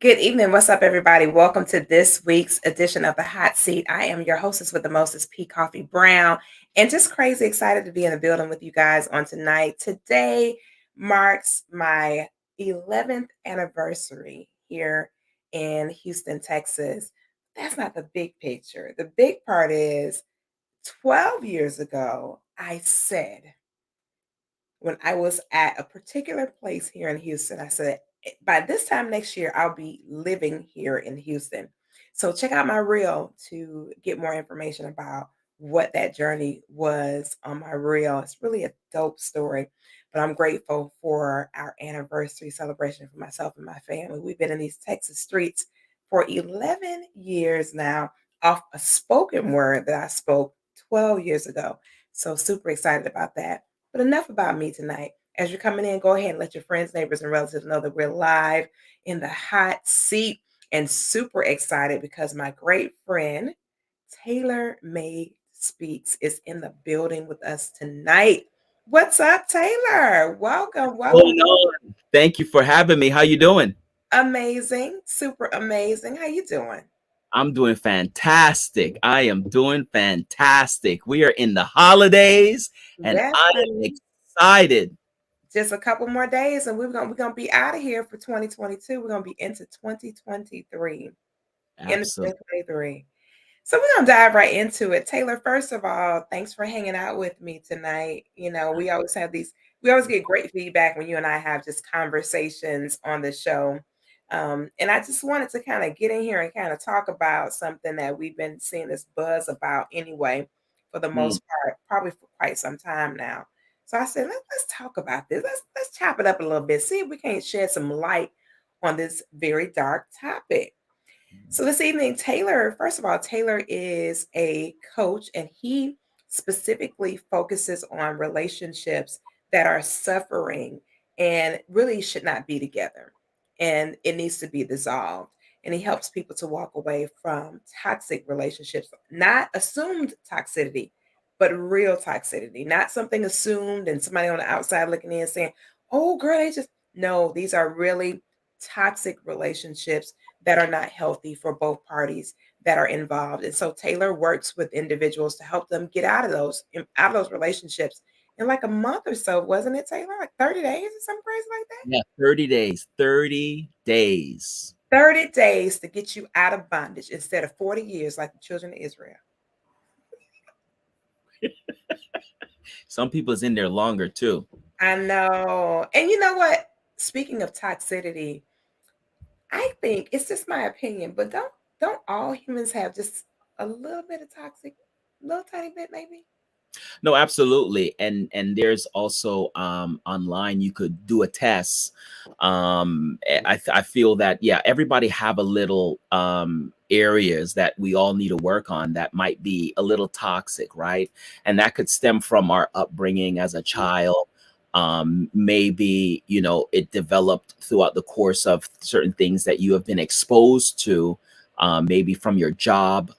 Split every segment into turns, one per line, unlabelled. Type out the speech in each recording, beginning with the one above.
Good evening. What's up, everybody? Welcome to this week's edition of the Hot Seat. I am your hostess with the mostest, P. Coffee Brown, and just crazy excited to be in the building with you guys on tonight. Today marks my 11th anniversary here in Houston, Texas. That's not the big picture. The big part is 12 years ago, I said, when I was at a particular place here in Houston, I said, by this time next year, I'll be living here in Houston. So check out my reel to get more information about what that journey was on my reel. It's really a dope story, but I'm grateful for our anniversary celebration for myself and my family. We've been in these Texas streets for 11 years now, off a spoken word that I spoke 12 years ago. So super excited about that. But enough about me tonight. As you're coming in, go ahead and let your friends, neighbors, and relatives know that we're live in the hot seat and super excited because my great friend, Taylor May Speaks, is in the building with us tonight. What's up, Taylor? Welcome, welcome.
Going on. Thank you for having me. How you doing?
Amazing, super amazing. How you doing?
I'm doing fantastic. I am doing fantastic. We are in the holidays and
Yes,
I am
honey.
excited.
Just a couple more days and we're gonna be out of here for 2022. We're gonna be into 2023. In
Absolutely.
2023. So we're gonna dive right into it. Taylor, first of all, thanks for hanging out with me tonight. We always get great feedback when you and I have just conversations on the show. And I just wanted to kind of get in here and kind of talk about something that we've been seeing this buzz about anyway, for the
Mm.
most part, probably for quite some time now. So I said, let's talk about this. Let's chop it up a little bit. See if we can't shed some light on this very dark topic. So this evening, Taylor, first of all, Taylor is a coach and he specifically focuses on relationships that are suffering and really should not be together. And it needs to be dissolved. And he helps people to walk away from toxic relationships, not assumed toxicity, but real toxicity, not something assumed and somebody on the outside looking in saying, oh, girl, they just, no, these are really toxic relationships that are not healthy for both parties that are involved. And so Taylor works with individuals to help them get out of those relationships in like a month or so, wasn't it, Taylor? Like 30 days or something crazy like that?
Yeah, 30 days. 30 days.
30 days to get you out of bondage instead of 40 years like the children of Israel.
Some people's in there longer too.
I know. And you know what? Speaking of toxicity, I think it's just my opinion, but don't all humans have just a little bit of toxic, little tiny bit maybe?
No, absolutely. And there's also online you could do a test. I feel that yeah, everybody have a little areas that we all need to work on that might be a little toxic, right? And that could stem from our upbringing as a child. Maybe, you know, it developed throughout the course of certain things that you have been exposed to, maybe from your job,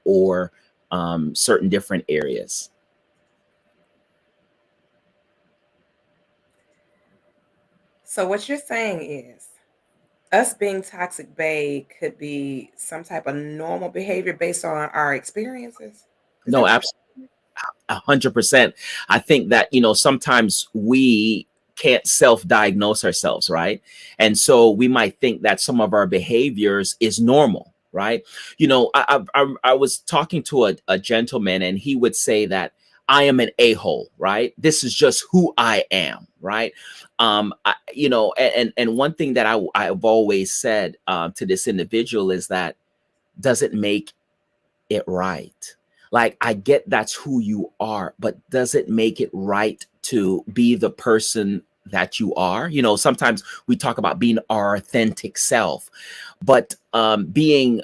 or certain different areas.
So what you're saying is us being toxic bae could be some type of normal behavior based on our experiences. Is that
No,
what
absolutely.
you're saying?
100%. I think that, you know, sometimes we can't self-diagnose ourselves, right? And so we might think that some of our behaviors is normal, right? You know, I was talking to a gentleman and he would say that I am an a-hole, right? This is just who I am, right? You know, and one thing that I've always said to this individual is that doesn't make it right. Like, I get that's who you are, but does it make it right to be the person that you are? You know, sometimes we talk about being our authentic self, but being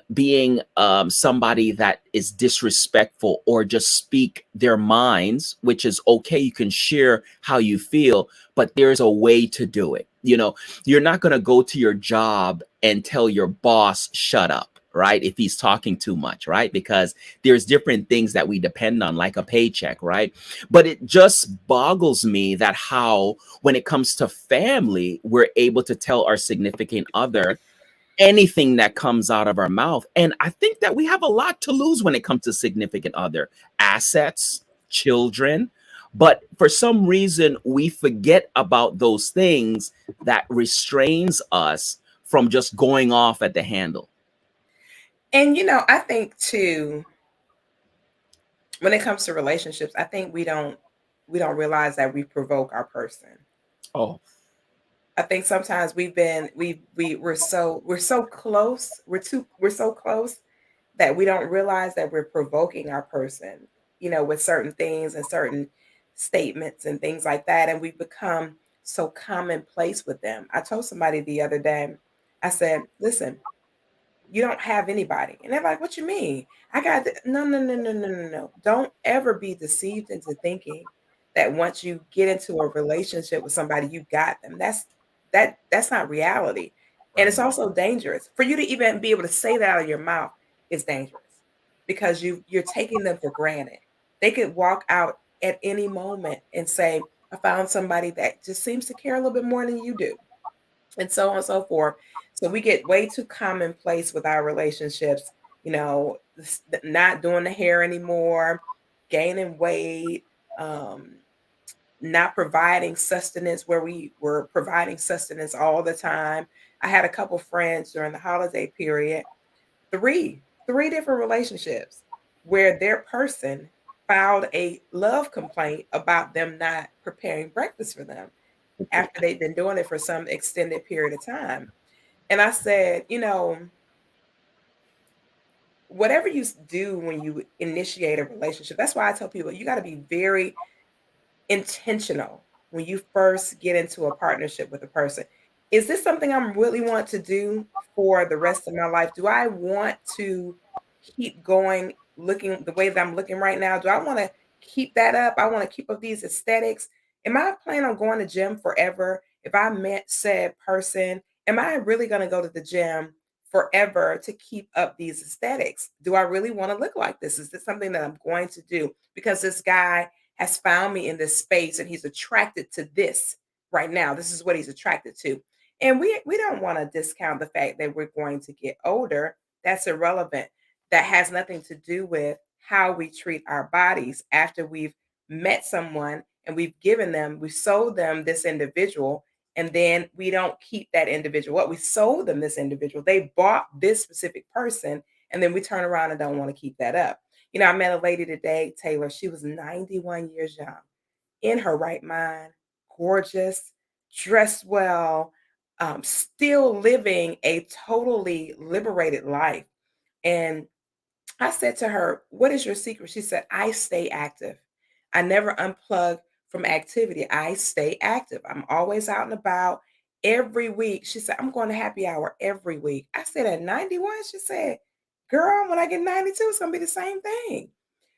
somebody that is disrespectful or just speak their minds, which is okay. You can share how you feel, but there's a way to do it. You know, you're not going to go to your job and tell your boss, shut up, right? If he's talking too much, right? Because there's different things that we depend on, like a paycheck, right? But it just boggles me that how, when it comes to family, we're able to tell our significant other, anything that comes out of our mouth. And I think that we have a lot to lose when it comes to significant other, assets, children. But for some reason, we forget about those things that restrains us from just going off at the handle.
And I think too, when it comes to relationships, I think we don't realize that we provoke our person.
Oh,
I think sometimes we're so close. We're so close that we don't realize that we're provoking our person, with certain things and certain statements and things like that. And we become so commonplace with them. I told somebody the other day, I said, listen, you don't have anybody. And they're like, what you mean? No, no, no, no, no, no, no. Don't ever be deceived into thinking that once you get into a relationship with somebody, you got them. That's not reality. And it's
right,
also dangerous. For you to even be able to say that out of your mouth is dangerous because you're taking them for granted. They could walk out at any moment and say, I found somebody that just seems to care a little bit more than you do, and so on and so forth. So we get way too commonplace with our relationships, not doing the hair anymore, gaining weight, um, not providing sustenance where we were providing sustenance all the time. I had a couple friends during the holiday period, three different relationships where their person filed a love complaint about them not preparing breakfast for them after they've been doing it for some extended period of time. And I said, whatever you do when you initiate a relationship, that's why I tell people you got to be very intentional when you first get into a partnership with a person. Is this something I'm really want to do for the rest of my life? Do I want to keep going looking the way that I'm looking right now? Do I want to keep that up? I want to keep up these aesthetics. Am I planning on going to gym forever? If I met said person, am I really going to go to the gym forever to keep up these aesthetics? Do I really want to look like this? Is this something that I'm going to do because this guy has found me in this space and he's attracted to this right now? This is what he's attracted to. And we don't want to discount the fact that we're going to get older. That's irrelevant. That has nothing to do with how we treat our bodies after we've met someone and we've sold them this individual, and then we don't keep that individual. What we sold them this individual, they bought this specific person, and then we turn around and don't want to keep that up. I met a lady today, Taylor. She was 91 years young, in her right mind, gorgeous, dressed well, still living a totally liberated life. And I said to her, what is your secret? She said, I stay active. I never unplug from activity. I stay active. I'm always out and about every week. She said, I'm going to happy hour every week. I said, at 91, she said, girl, when I get 92, it's going to be the same thing.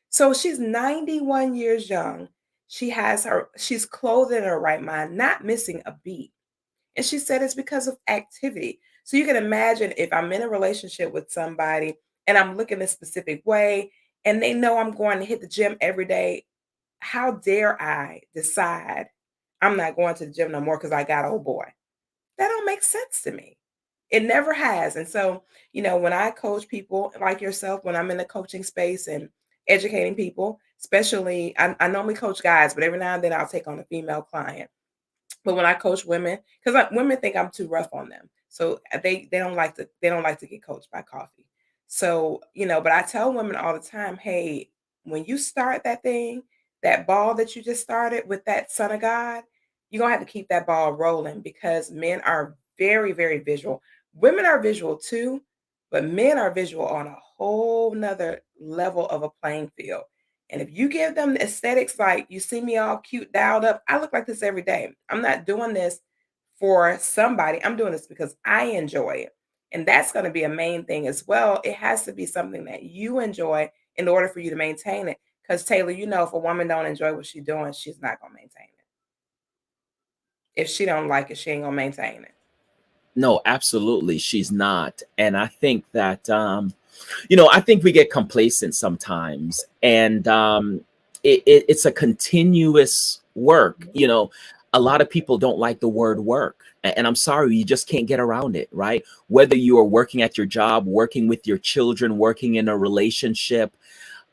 So she's 91 years young. She's clothed in her right mind, not missing a beat. And she said it's because of activity. So you can imagine if I'm in a relationship with somebody and I'm looking a specific way and they know I'm going to hit the gym every day, how dare I decide I'm not going to the gym no more because I got old boy? That don't make sense to me. It never has. And so, when I coach people like yourself, when I'm in the coaching space and educating people, especially I normally coach guys, but every now and then I'll take on a female client. But when I coach women, because women think I'm too rough on them, so they don't like to get coached by Coffee. So but I tell women all the time, hey, when you start that thing, that ball that you just started with that son of God, you're gonna have to keep that ball rolling because men are very, very visual. Women are visual too, but men are visual on a whole nother level of a playing field. And if you give them the aesthetics, like you see me all cute, dialed up, I look like this every day. I'm not doing this for somebody. I'm doing this because I enjoy it. And that's going to be a main thing as well. It has to be something that you enjoy in order for you to maintain it. Because Taylor, if a woman don't enjoy what she's doing, she's not going to maintain it. If she don't like it, she ain't going to maintain it.
no, absolutely, she's not. And I think that I think we get complacent sometimes, and it's a continuous work. a lot of people don't like the word work. And I'm sorry, you just can't get around it, right? Whether you are working at your job, working with your children, working in a relationship,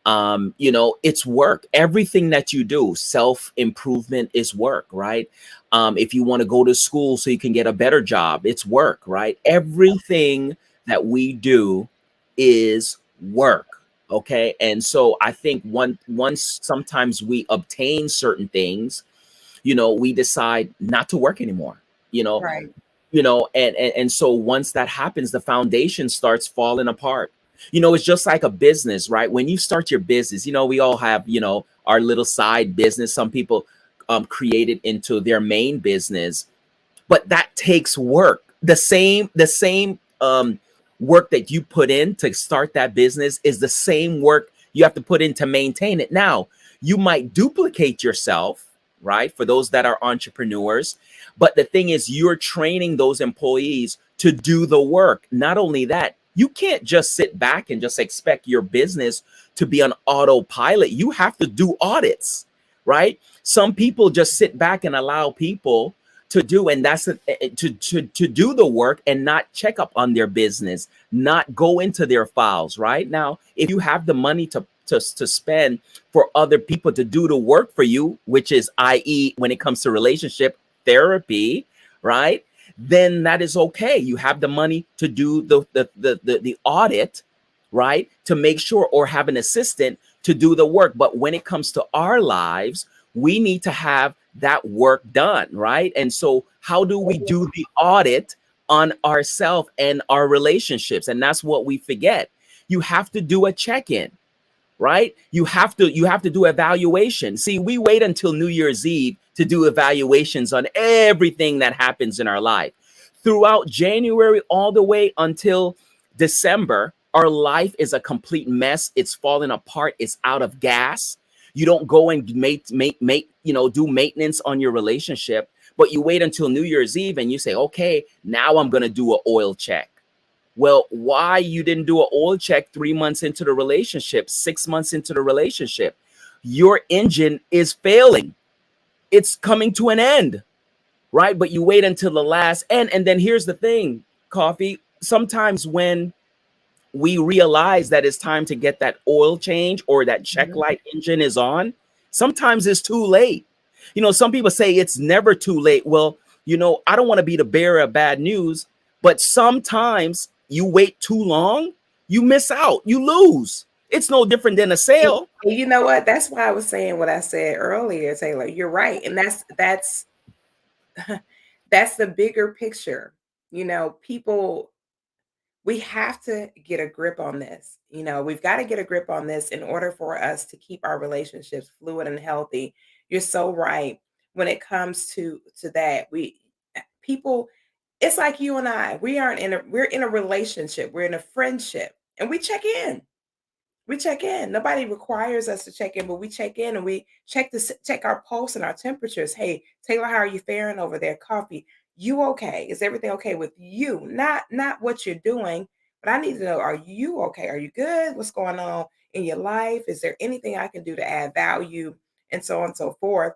it's work. Everything that you do, self improvement is work, right? If you want to go to school so you can get a better job, it's work, right? Everything that we do is work. Okay. And so I think once sometimes we obtain certain things, we decide not to work anymore, you know,
Right.
and so once that happens, the foundation starts falling apart. It's just like a business, right? When you start your business, we all have, our little side business. Some people create it into their main business, but that takes work. The same work that you put in to start that business is the same work you have to put in to maintain it. Now, you might duplicate yourself, right? For those that are entrepreneurs, but the thing is, you're training those employees to do the work. Not only that, you can't just sit back and just expect your business to be on autopilot. You have to do audits, right? Some people just sit back and allow people to do, and to do the work and not check up on their business, not go into their files. Right now, if you have the money to spend for other people to do the work for you, which is, i.e., when it comes to relationship therapy, right, then that is okay. You have the money to do the audit, right, to make sure, or have an assistant to do the work. But when it comes to our lives, we need to have that work done, right? And so how do we do the audit on ourselves and our relationships? And that's what we forget. You have to do a check-in, right? You have to do evaluation. See, we wait until New Year's Eve to do evaluations on everything that happens in our life. Throughout January all the way until December, our life is a complete mess. It's falling apart. It's out of gas. You don't go and do maintenance on your relationship, but you wait until New Year's Eve and you say, okay, now I'm going to do an oil check. Well, why you didn't do an oil check 3 months into the relationship, 6 months into the relationship? Your engine is failing. It's coming to an end, right? But you wait until the last end. And then here's the thing, Coffee. Sometimes when we realize that it's time to get that oil change, or that check
Mhm.
light engine is on, sometimes it's too late. Some people say it's never too late. Well, I don't want to be the bearer of bad news, but sometimes you wait too long, you miss out, you lose. It's no different than a
And
sale.
you know what? That's why I was saying what I said earlier, Taylor. You're right. And that's that's the bigger picture. People, we have to get a grip on this. We've got to get a grip on this in order for us to keep our relationships fluid and healthy. You're so right. When it comes to that, people, it's like you and I. We're in a relationship. We're in a friendship, and we check in. We check in. Nobody requires us to check in, but we check in and we check our pulse and our temperatures. Hey, Taylor, how are you faring over there? Coffee. You okay? Is everything okay with you? Not what you're doing, but I need to know, are you okay? Are you good? What's going on in your life? Is there anything I can do to add value? And so on and so forth.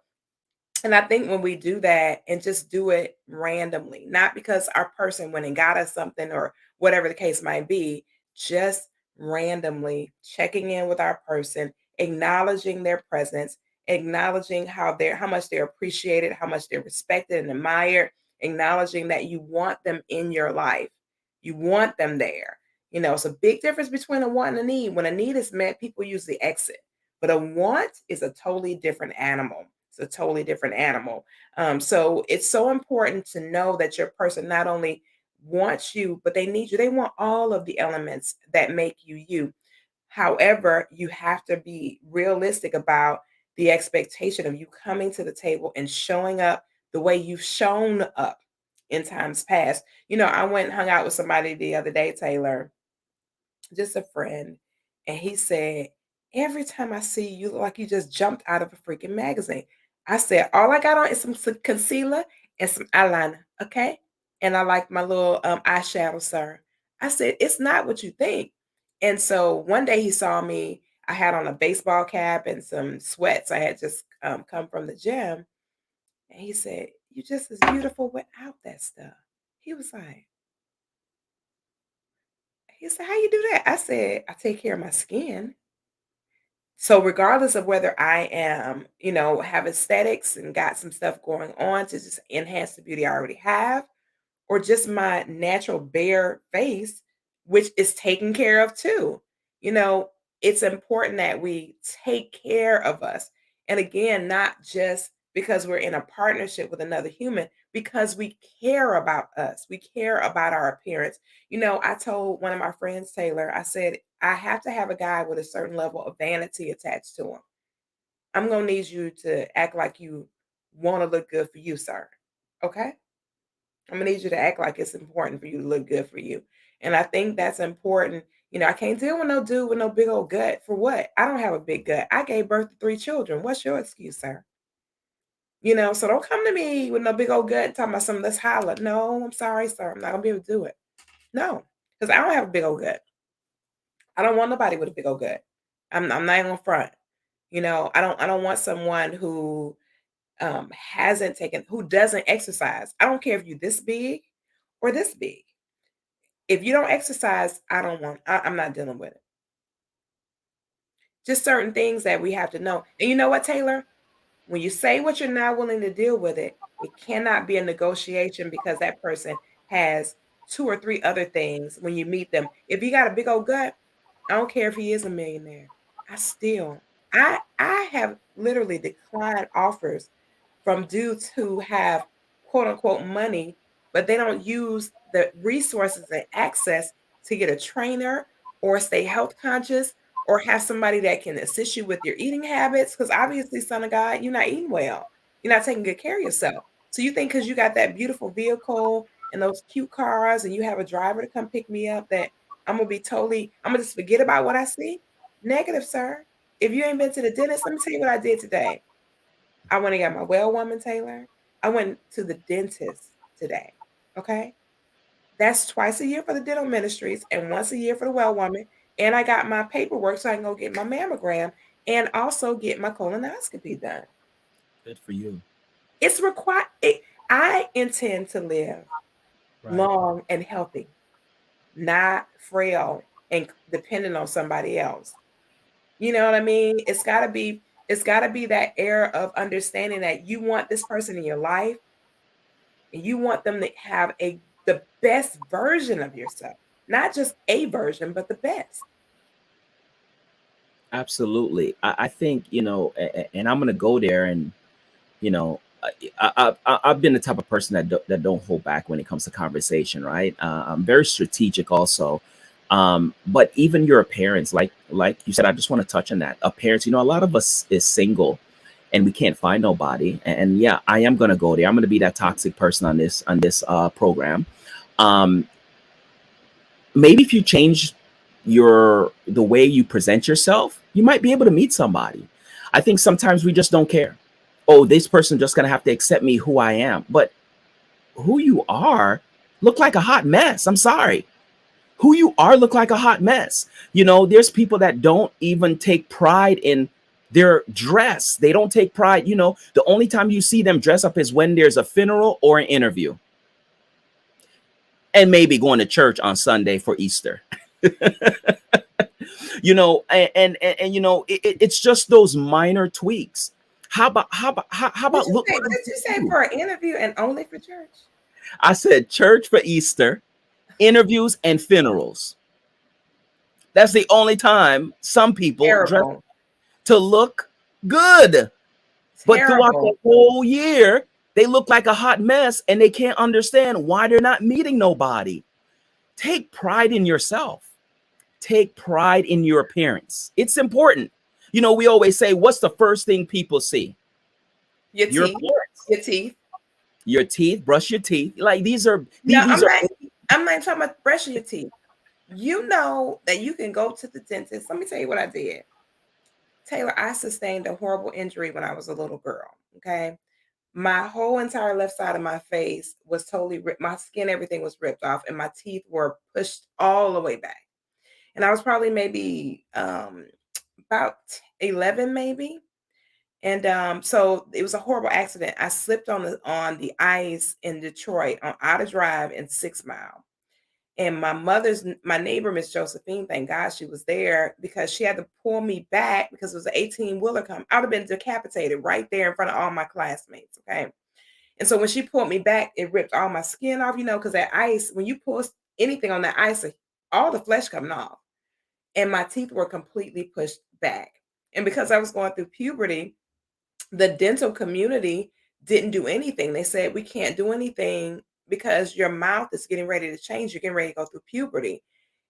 And I think when we do that and just do it randomly, not because our person went and got us something or whatever the case might be, just randomly checking in with our person, acknowledging their presence, acknowledging how much they're appreciated, how much they're respected and admired, acknowledging that you want them in your life. You want them there. It's a big difference between a want and a need. When a need is met, people usually exit. But a want is a totally different animal. It's a totally different animal. So it's so important to know that your person not only wants you, but they need you. They want all of the elements that make you you. However, you have to be realistic about the expectation of you coming to the table and showing up the way you've shown up in times past. I went and hung out with somebody the other day, Taylor, just a friend, and he said, "Every time I see you, you look like you just jumped out of a freaking magazine." I said, "All I got on is some concealer and some eyeliner, okay? And I like my little eyeshadow, sir." I said, "It's not what you think." And so one day he saw me. I had on a baseball cap and some sweats. I had just come from the gym, And he said, "You just as beautiful without that stuff." He was like, he said, "How you do that?" I said, "I take care of my skin." So regardless of whether I am, have aesthetics and got some stuff going on to just enhance the beauty I already have, or just my natural bare face, which is taken care of too. You know, it's important that we take care of us. And again, not just because we're in a partnership with another human, because we care about us, we care about our appearance. I told one of my friends, Taylor, I said, I have to have a guy with a certain level of vanity attached to him. I'm going to need you to act like you want to look good for you, sir. Okay? I'm gonna need you to act like it's important for you to look good for you. And I think that's important. I can't deal with no dude with no big old gut. For what? I don't have a big gut. I gave birth to three children. What's your excuse, sir? So don't come to me with no big old gut and talking about something. Let's holler. No, I'm sorry, sir. I'm not gonna be able to do it. No, because I don't have a big old gut. I don't want nobody with a big old gut. I'm not even gonna front. I don't want someone who who doesn't exercise. I don't care if you're this big or this big. If you don't exercise, I'm not dealing with it. Just certain things that we have to know. And you know what, Taylor? When you say what you're not willing to deal with it cannot be a negotiation because that person has two or three other things when you meet them. If you got a big old gut, I don't care if he is a millionaire. I still I have literally declined offers from dudes who have quote unquote money, but they don't use the resources and access to get a trainer or stay health conscious or have somebody that can assist you with your eating habits. Because obviously, son of God, you're not eating well. You're not taking good care of yourself. So you think because you got that beautiful vehicle and those cute cars and you have a driver to come pick me up that I'm gonna just forget about what I see? Negative, sir. If you ain't been to the dentist, let me tell you what I did today. I went and got my well woman, Taylor. I went to the dentist today. Okay. That's twice a year for the dental ministries and once a year for the well woman. And I got my paperwork so I can go get my mammogram and also get my colonoscopy done.
Good for you.
It's required. I intend to live
Right.
long and healthy, not frail and dependent on somebody else. You know what I mean? It's got to be that air of understanding that you want this person in your life and you want them to have the best version of yourself, not just a version, but the best.
Absolutely. I think, and I'm going to go there. And, you know, I've been the type of person that don't hold back when it comes to conversation, right? I'm very strategic also. But even your appearance, like you said, I just want to touch on that. Appearance, a lot of us is single and we can't find nobody. And yeah, I am going to go there. I'm going to be that toxic person on this program. Um, Maybe if you change the way you present yourself, you might be able to meet somebody. I think sometimes we just don't care. Oh, this person just gonna have to accept me who I am. But who you are look like a hot mess. I'm sorry. Who you are look like a hot mess. There's people that don't even take pride in their dress. They don't take pride. The only time you see them dress up is when there's a funeral or an interview, and maybe going to church on Sunday for Easter. It's just those minor tweaks. How about look good
Did you
for
say
you?
for an interview and only for church?
I said church for Easter, interviews and funerals. That's the only time some people dress
Terrible.
to look good. But throughout the
Terrible.
whole year, they look like a hot mess and they can't understand why they're not meeting nobody. Take pride in yourself. Take pride in your appearance. It's important. We always say, what's the first thing people see?
Your
Your
teeth.
appearance.
Your teeth.
Your teeth, brush your teeth. Like these are
No,
these are
I'm not talking about brushing your teeth. You know that you can go to the dentist. Let me tell you what I did. Taylor, I sustained a horrible injury when I was a little girl. Okay. My whole entire left side of my face was totally ripped. My skin, everything was ripped off, and my teeth were pushed all the way back. And I was probably maybe about 11, maybe. And so it was a horrible accident. I slipped on the ice in Detroit on Otter Drive in 6 Mile. And my neighbor, Miss Josephine, thank God she was there because she had to pull me back because it was an 18 wheeler come. I would have been decapitated right there in front of all my classmates. Okay. And so when she pulled me back, it ripped all my skin off, because that ice, when you pull anything on that ice, all the flesh coming off. And my teeth were completely pushed back. And because I was going through puberty, the dental community didn't do anything. They said, we can't do anything because your mouth is getting ready to change. You're getting ready to go through puberty,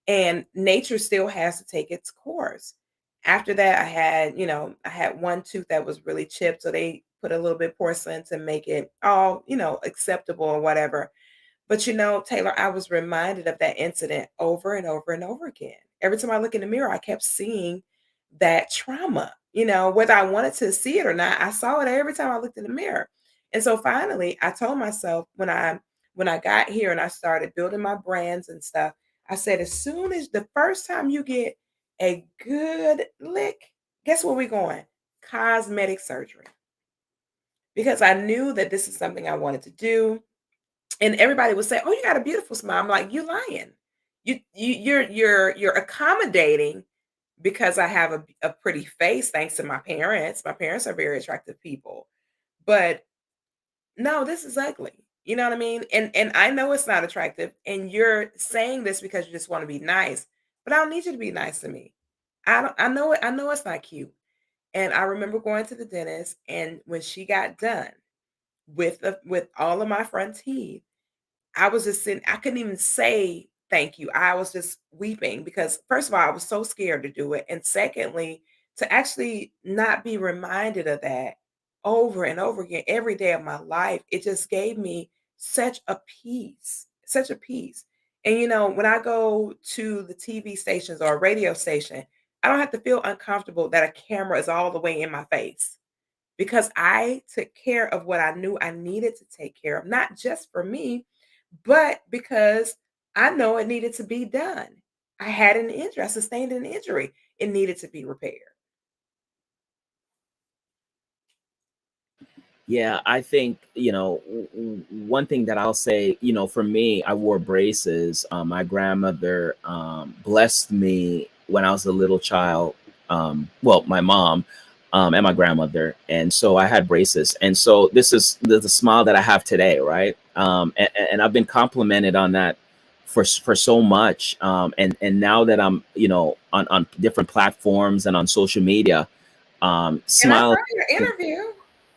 and nature still has to take its course. After that, I had one tooth that was really chipped. So they put a little bit of porcelain to make it all, acceptable or whatever. But Taylor, I was reminded of that incident over and over and over again. Every time I look in the mirror, I kept seeing that trauma, whether I wanted to see it or not, I saw it every time I looked in the mirror. And so finally, I told myself when I got here and I started building my brands and stuff, I said, as soon as the first time you get a good lick, guess where we're going? Cosmetic surgery. Because I knew that this is something I wanted to do, and everybody would say, "Oh, you got a beautiful smile." I'm like, "You lying? You're accommodating because I have a pretty face, thanks to my parents. My parents are very attractive people, but no, this is ugly. You know what I mean? And I know it's not attractive, and you're saying this because you just want to be nice, but I don't need you to be nice to me. I don't. I know it. I know it's not cute." And I remember going to the dentist, and when she got done with all of my front teeth, I was just sitting, I couldn't even say thank you. I was just weeping because, first of all, I was so scared to do it. And secondly, to actually not be reminded of that over and over again every day of my life, it just gave me such a peace, such a peace. And, when I go to the TV stations or a radio station, I don't have to feel uncomfortable that a camera is all the way in my face because I took care of what I knew I needed to take care of, not just for me, but because I know it needed to be done. I had an injury, I sustained an injury. It needed to be repaired.
Yeah, I think, one thing that I'll say, for me, I wore braces. My grandmother blessed me when I was a little child. Well, my mom and my grandmother. And so I had braces. And so this is the smile that I have today, right? And I've been complimented on that for so much. And now that I'm, on different platforms and on social media,
And I saw
smile,
your interview.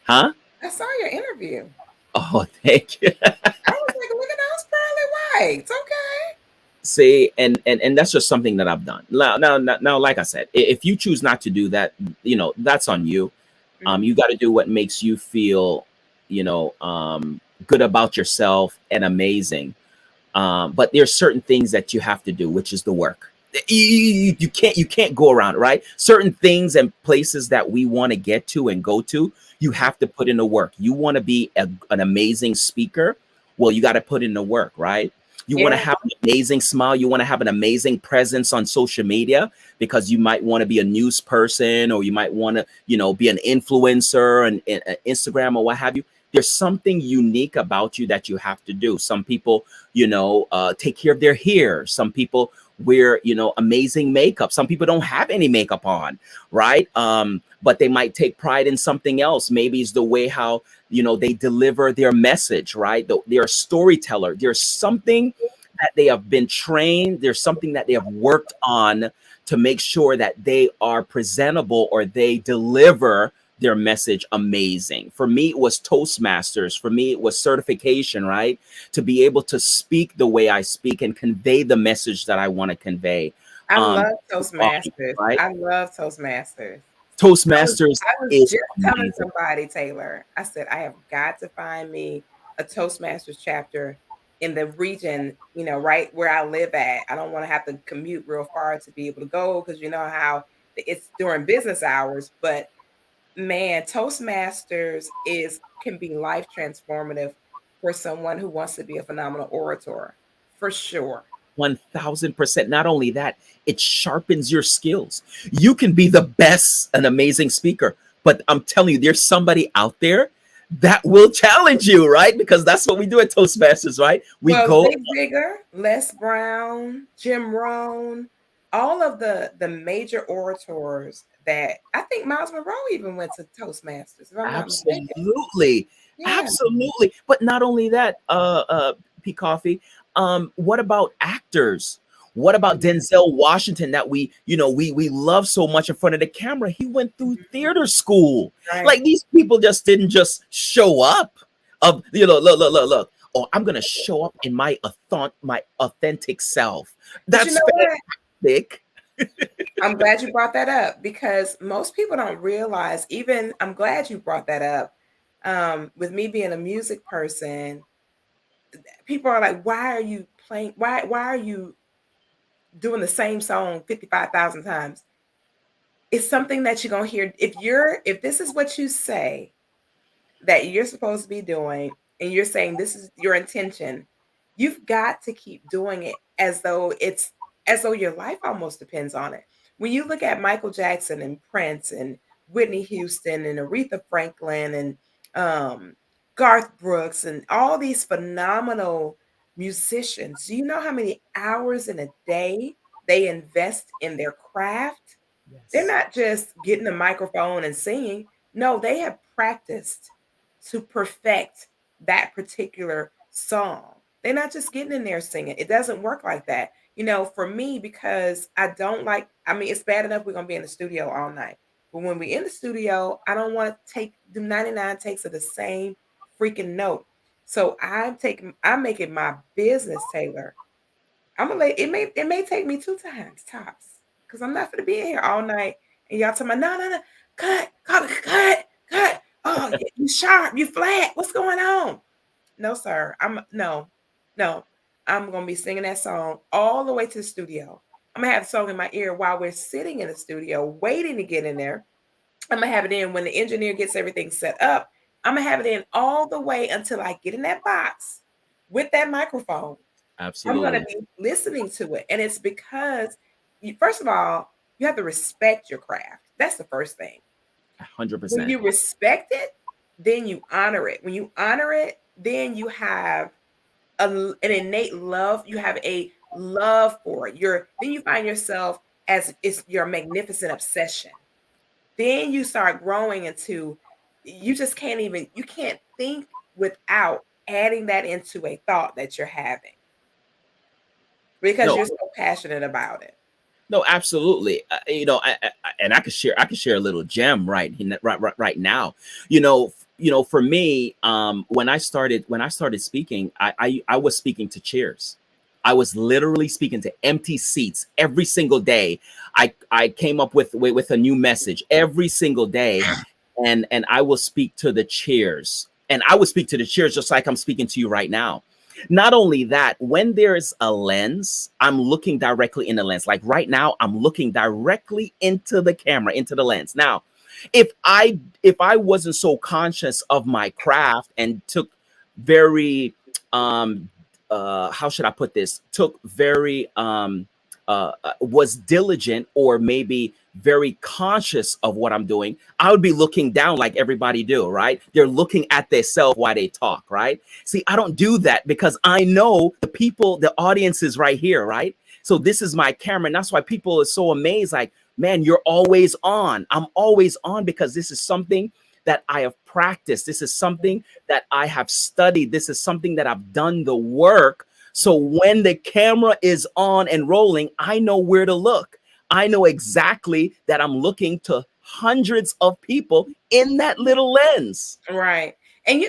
huh?
I saw your interview.
Oh, thank you.
I was like, look at those pearly whites. Okay.
See, and that's just something that I've done. Now, like I said, if you choose not to do that, that's on you.
Mhm.
You got to do what makes you feel, good about yourself and amazing. But there's certain things that you have to do, which is the work. You can't go around it, right? Certain things and places that we want to get to and go to, you
Mhm.
have to put in the work. You want to be an amazing speaker, well, you got to put in the work, right? You want to
Yeah.
have an amazing smile, you want to have an amazing presence on social media because you might want to be a news person, or you might want to, be an influencer and Instagram or what have you. There's something unique about you that you have to do. Some people, take care of their hair. Some people wear, amazing makeup. Some people don't have any makeup on, right? But they might take pride in something else. Maybe it's the way how, they deliver their message, right? They're a storyteller. There's something that they have been trained. There's something that they have worked on to make sure that they are presentable or they deliver their message amazing. For me, it was Toastmasters. For me, it was certification, right? To be able to speak the way I speak and convey the message that I want to convey.
I love
To audience,
Toastmasters.
right?
I love Toastmasters. I was
Toastmasters
I was
is
just telling
amazing.
somebody, Taylor, I said, "I have got to find me a Toastmasters chapter in the region, right where I live at. I don't wanna have to commute real far to be able to go because you know how it's during business hours, but man, Toastmasters is can be life transformative for someone who wants to be a phenomenal orator, for sure."
1000%. Not only that, it sharpens your skills. You can be the best, an amazing speaker, But I'm telling you, there's somebody out there that will challenge you, right? Because that's what we do at Toastmasters, right? We
Well,
go.
Zig Ziglar, Les Brown, Jim Rohn, all of the major orators that I think Miles Monroe even went to Toastmasters, if I'm not mistaken.
Absolutely.
Yeah.
Absolutely. But not only that, P Coffee, what about actors? What about
Mhm,
Denzel Washington that we love so much in front of the camera? He went through
mhm.
theater school.
Right.
Like these people just didn't just show up of look. Oh, I'm gonna show up in my authentic self.
But you
That's
know what?
fantastic.
I'm glad you brought that up because most people don't realize, even I'm glad you brought that up. With me being a music person, people are like, why are you playing? Why are you doing the same song 55,000 times? It's something that you're gonna hear. If this is what you say that you're supposed to be doing, and you're saying this is your intention, you've got to keep doing it as though your life almost depends on it. When you look at Michael Jackson and Prince and Whitney Houston and Aretha Franklin and um, Garth Brooks and all these phenomenal musicians, do you know how many hours in a day they invest in their craft? They're
Yes.
not just getting a microphone and singing. No, they have practiced to perfect that particular song. They're not just getting in there singing. It doesn't work like that. For me, because I mean, it's bad enough we're going to be in the studio all night. But when we're in the studio, I don't want to take the 99 takes of the same freaking note. So I'm making my business, Taylor. I'm gonna let it may take me 2 times tops because I'm not gonna be in here all night and y'all talking about no, no, no, cut. Oh, you sharp, you flat. What's going on? No, sir. No. I'm gonna be singing that song all the way to the studio. I'm gonna have the song in my ear while we're sitting in the studio waiting to get in there. I'm gonna have it in when the engineer gets everything set up. I'm gonna have it in all the way until I get in that box with that microphone. I'm gonna
Absolutely.
be listening to it, and it's because first of all, you have to respect your craft. That's the first thing. When
100%.
you respect it, then you honor it. When you honor it, then you have an innate love. You have a love for it. Then you find yourself as it's your magnificent obsession. Then you start growing into you can't think without adding that into a thought that you're having because
No,
you're so passionate about it.
no, absolutely. And I could share a little gem right now. For me, when I started speaking, I was speaking to cheers. I was literally speaking to empty seats every single day. I came up with a new message every single day, and I will speak to the cheers, and I would speak to the cheers just like I'm speaking to you right now. Not only that, when there's a lens, I'm looking directly in the lens. Like right now, I'm looking directly into the camera, into the lens. Now, if I wasn't so conscious of my craft and took very how should I put this? Took very was diligent or maybe very conscious of what I'm doing, I would be looking down like everybody do, right? They're looking at themselves while they talk, right? See, I don't do that because I know the audience is right here, right? So this is my camera, and that's why people are so amazed. Like, man, you're always on. I'm always on because this is something that I have practiced. This is something that I have studied. This is something that I've done the work. So when the camera is on and rolling, I know where to look. I know exactly that I'm looking to hundreds of people in that little lens.
Right. And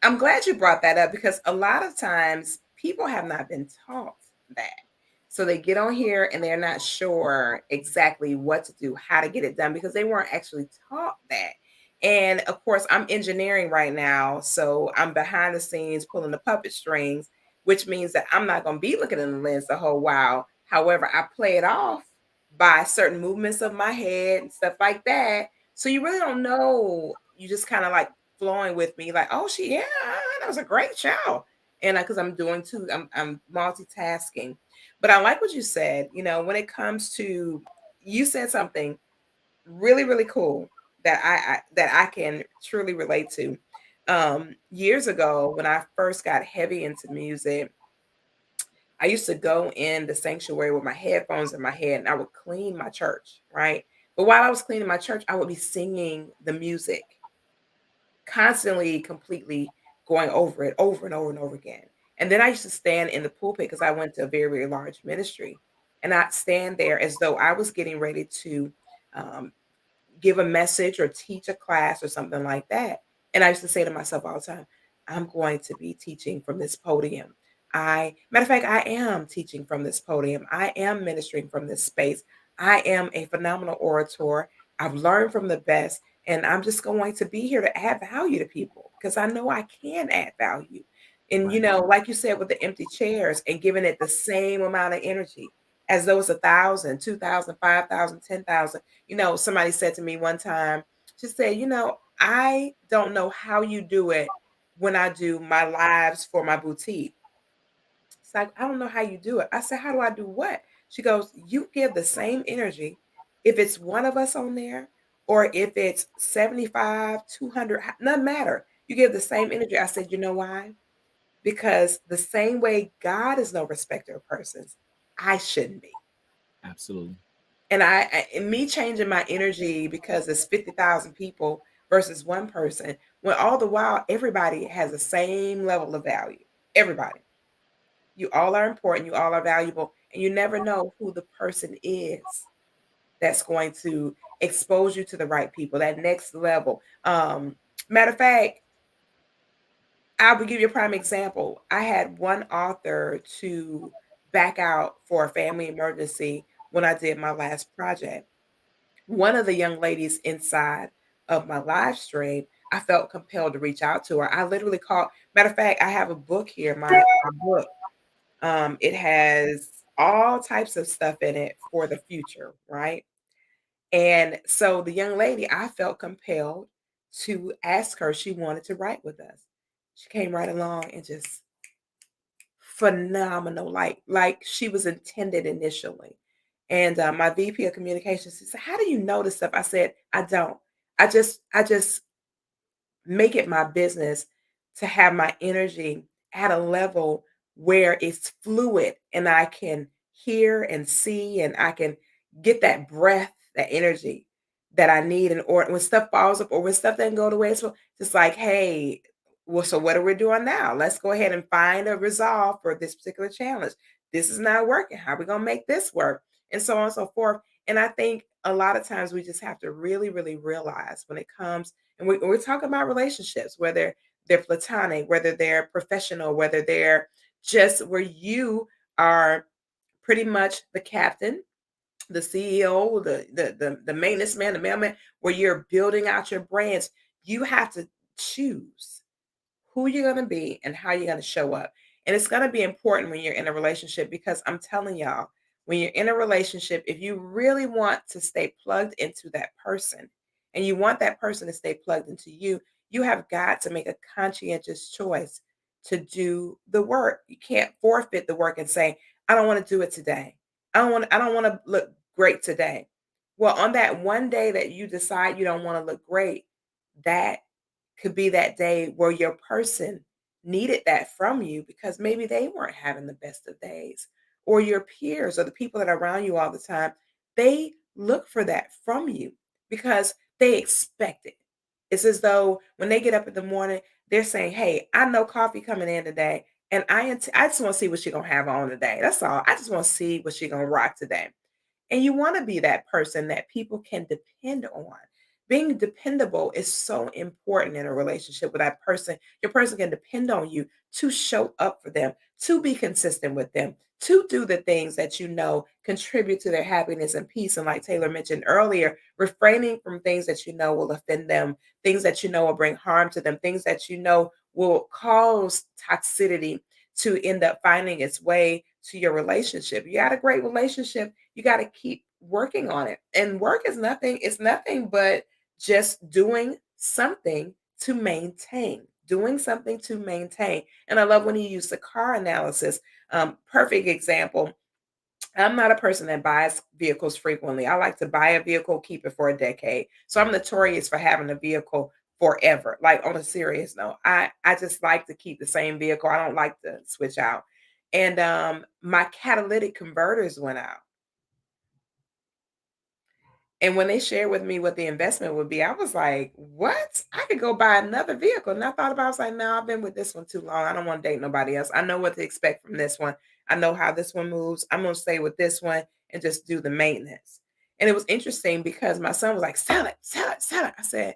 I'm glad you brought that up because a lot of times people have not been taught that. So they get on here and they're not sure exactly what to do, how to get it done because they weren't actually taught that. And of course, I'm engineering right now. So I'm behind the scenes pulling the puppet strings, which means that I'm not going to be looking in the lens the whole while. However, I play it off by certain movements of my head and stuff like that. So you really don't know. You just kind of like flowing with me, like, oh, yeah, that was a great show. And because I'm doing two, I'm multitasking. But I like what you said, when it comes to, you said something really, really cool. that I can truly relate to. Years ago, when I first got heavy into music, I used to go in the sanctuary with my headphones in my head and I would clean my church, right? But while I was cleaning my church, I would be singing the music constantly, completely going over it over and over and over again. And then I used to stand in the pulpit because I went to a very, very large ministry. And I'd stand there as though I was getting ready to um, give a message or teach a class or something like that. And I used to say to myself all the time, I'm going to be teaching from this podium. Matter of fact, I am teaching from this podium. I am ministering from this space. I am a phenomenal orator. I've learned from the best, and I'm just going to be here to add value to people because I know I can add value. And,
Right.
like you said, with the empty chairs and giving it the same amount of energy as though it's 1,000, 2,000, 5,000, 10,000. Somebody said to me one time, she said, I don't know how you do it when I do my lives for my boutique. It's like, I don't know how you do it. I said, how do I do what? She goes, you give the same energy if it's one of us on there or if it's 75, 200, doesn't matter. You give the same energy. I said, you know why? Because the same way God is no respecter of persons, I shouldn't be.
Absolutely.
And and me changing my energy because it's 50,000 people versus one person, when all the while everybody has the same level of value. Everybody. You all are important, you all are valuable, and you never know who the person is that's going to expose you to the right people, that next level. Matter of fact, I will give you a prime example. I had one author to back out for a family emergency when I did my last project. One of the young ladies inside of my live stream, I felt compelled to reach out to her. I literally called, matter of fact, I have a book here, my book. It has all types of stuff in it for the future, right? And so the young lady, I felt compelled to ask her, she wanted to write with us. She came right along and just phenomenal, like she was intended initially. And my VP of communications, she said, "How do you know this stuff?" I said, "I don't. I just make it my business to have my energy at a level where it's fluid and I can hear and see and I can get that breath, that energy that I need in order when stuff falls up or when stuff doesn't go the way it's supposed. Just like, hey, well, so what are we doing now? Let's go ahead and find a resolve for this particular challenge. This is not working. How are we gonna make this work? And so on and so forth. And I think a lot of times we just have to really, really realize when it comes and we're talking about relationships, whether they're platonic, whether they're professional, whether they're just where you are pretty much the captain, the CEO, the maintenance man, the mailman, where you're building out your brands. You have to choose who you're going to be and how you're going to show up. And it's going to be important when you're in a relationship because I'm telling y'all, when you're in a relationship, if you really want to stay plugged into that person and you want that person to stay plugged into you, you have got to make a conscientious choice to do the work. You can't forfeit the work and say, I don't want to do it today. I don't want to look great today. Well, on that one day that you decide you don't want to look great, that could be that day where your person needed that from you because maybe they weren't having the best of days, or your peers or the people that are around you all the time, they look for that from you because they expect it. It's as though when they get up in the morning, they're saying, hey, I know coffee coming in today, and I just want to see what she's gonna have on today. That's all. I just want to see what she's gonna rock today. And you want to be that person that people can depend on. Being dependable is so important in a relationship with that person. Your person can depend on you to show up for them, to be consistent with them, to do the things that you know contribute to their happiness and peace. And like Taylor mentioned earlier, refraining from things that you know will offend them, things that you know will bring harm to them, things that you know will cause toxicity to end up finding its way to your relationship. You got a great relationship, you got to keep working on it. And work is nothing, it's nothing but just doing something to maintain. And I love when you use the car analysis. Perfect example. I'm not a person that buys vehicles frequently. I like to buy a vehicle, keep it for a decade. So I'm notorious for having a vehicle forever. Like on a serious note, I just like to keep the same vehicle. I don't like to switch out. And my catalytic converters went out. And when they shared with me what the investment would be, I was like, "What? I could go buy another vehicle." And I thought about it, I was like, "No, I've been with this one too long. I don't want to date nobody else. I know what to expect from this one. I know how this one moves. I'm going to stay with this one and just do the maintenance." And it was interesting because my son was like, "Sell it, sell it, sell it." I said,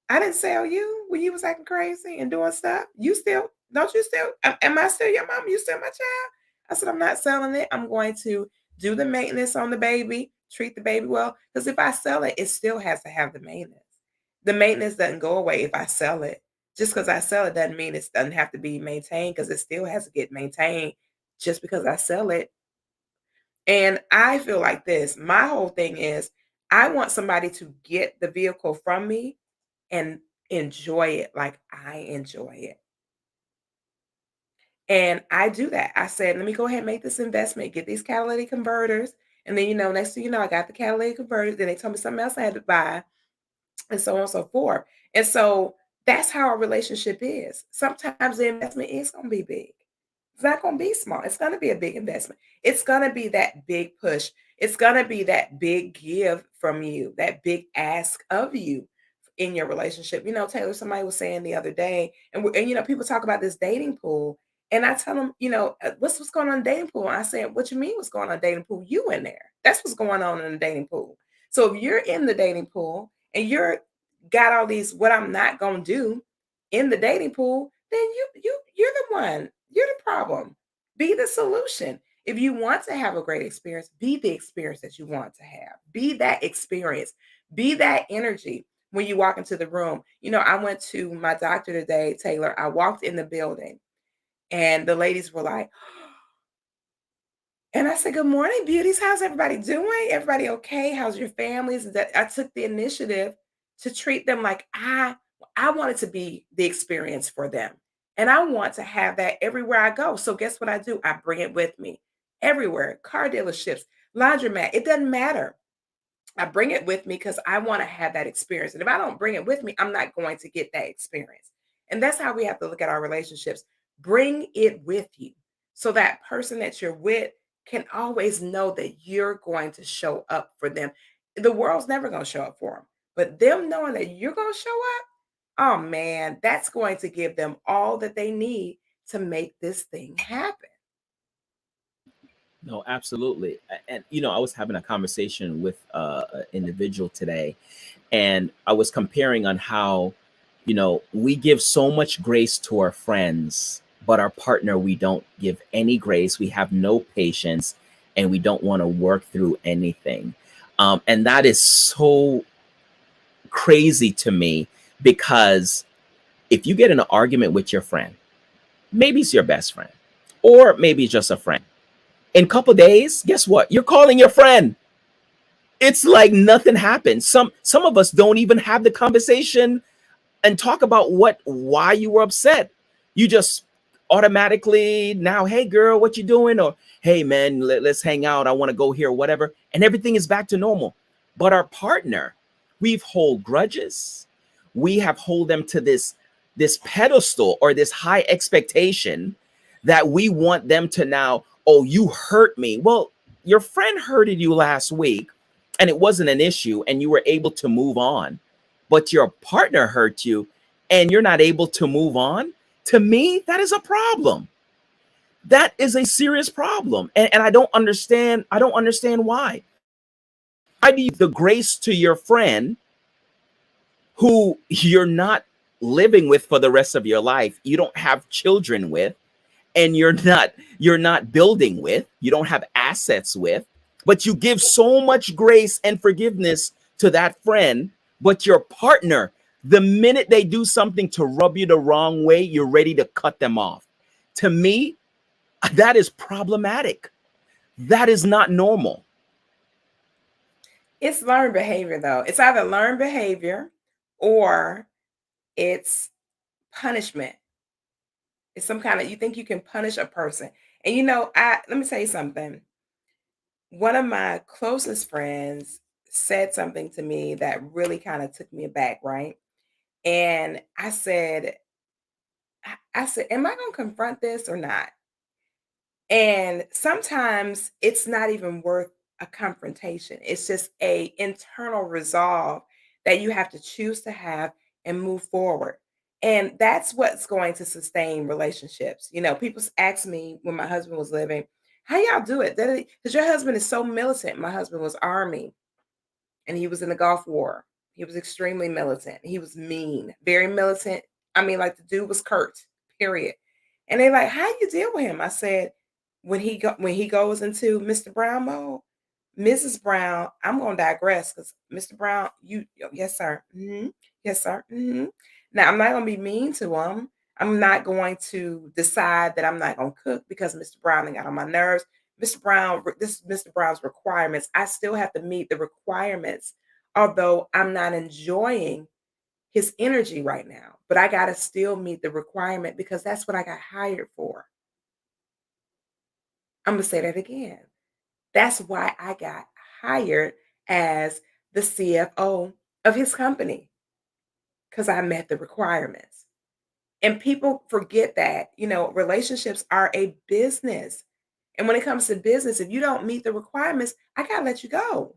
I didn't sell you when you was acting crazy and doing stuff. You still, don't you still, am I still your mom? You still my child? I said, I'm not selling it. I'm going to do the maintenance on the baby, treat the baby well. Because if I sell it, it still has to have the maintenance. The maintenance doesn't go away if I sell it. Just because I sell it doesn't mean it doesn't have to be maintained, because it still has to get maintained just because I sell it. And I feel like this. My whole thing is I want somebody to get the vehicle from me and enjoy it like I enjoy it. And I do that. I said, let me go ahead and make this investment, get these catalytic converters. And then, next thing you know, I got the catalytic converters. Then they told me something else I had to buy, and so on and so forth. And so that's how a relationship is. Sometimes the investment is going to be big. It's not going to be small. It's going to be a big investment. It's going to be that big push. It's going to be that big give from you, that big ask of you in your relationship. Taylor, somebody was saying the other day, and people talk about this dating pool, and I tell them, what's going on in the dating pool? And I said, what you mean what's going on in the dating pool? You in there. That's what's going on in the dating pool. So if you're in the dating pool and you're got all these what I'm not gonna do in the dating pool, then you're the one. You're the problem. Be the solution. If you want to have a great experience, be the experience that you want to have. Be that experience. Be that energy when you walk into the room. I went to my doctor today, Taylor. I walked in the building and the ladies were like, and I said, "Good morning, beauties. How's everybody doing? Everybody okay? How's your families?" And that I took the initiative to treat them like I wanted to be the experience for them. And I want to have that everywhere I go. So guess what I do? I bring it with me everywhere. Car dealerships, laundromat, it doesn't matter. I bring it with me because I want to have that experience. And if I don't bring it with me, I'm not going to get that experience. And that's how we have to look at our relationships. Bring it with you so that person that you're with can always know that you're going to show up for them. The world's never going to show up for them, but them knowing that you're going to show up, oh man, that's going to give them all that they need to make this thing happen.
No, absolutely. And I was having a conversation with an individual today, and I was comparing on how, we give so much grace to our friends, but our partner, we don't give any grace. We have no patience, and we don't want to work through anything. And that is so crazy to me, because if you get in an argument with your friend, maybe it's your best friend, or maybe it's just a friend. In a couple days, guess what? You're calling your friend. It's like nothing happened. Some of us don't even have the conversation and talk about why you were upset. You just automatically now, hey girl, what you doing? Or hey man, let's hang out. I want to go here, whatever. And everything is back to normal. But our partner, we've hold grudges. We have hold them to this pedestal or this high expectation that we want them to now, oh, you hurt me. Well, your friend hurted you last week and it wasn't an issue and you were able to move on, but your partner hurt you and you're not able to move on. To me, that is a problem. That is a serious problem. And I don't understand why. Why do you give the grace to your friend who you're not living with for the rest of your life? You don't have children with, and you're not building with, you don't have assets with, but you give so much grace and forgiveness to that friend. But your partner, the minute they do something to rub you the wrong way, you're ready to cut them off. To me, that is problematic. That is not normal.
It's learned behavior, though. It's either learned behavior or it's punishment. It's some kind of, you think you can punish a person. And I let me tell you something. One of my closest friends said something to me that really kind of took me aback, right? And I said, am I going to confront this or not? And sometimes it's not even worth a confrontation. It's just a internal resolve that you have to choose to have and move forward. And that's what's going to sustain relationships. People ask me when my husband was living, how y'all do it? Because your husband is so militant. My husband was Army and he was in the Gulf War. He was extremely militant. He was mean, very militant. I mean, like the dude was curt, period. And they like, how you deal with him? I said, when he goes into Mr. Brown mode, Mrs. Brown, I'm gonna digress because Mr. Brown, yes, sir. Yes, sir. Now I'm not gonna be mean to him. I'm not going to decide that I'm not gonna cook because Mr. Brown got on my nerves. Mr. Brown, this is Mr. Brown's requirements. I still have to meet the requirements, although I'm not enjoying his energy right now. But I gotta still meet the requirement because that's what I got hired for. I'm gonna say that again. That's why I got hired as the CFO of his company because I met the requirements. And people forget that, relationships are a business. And when it comes to business, if you don't meet the requirements, I got to let you go.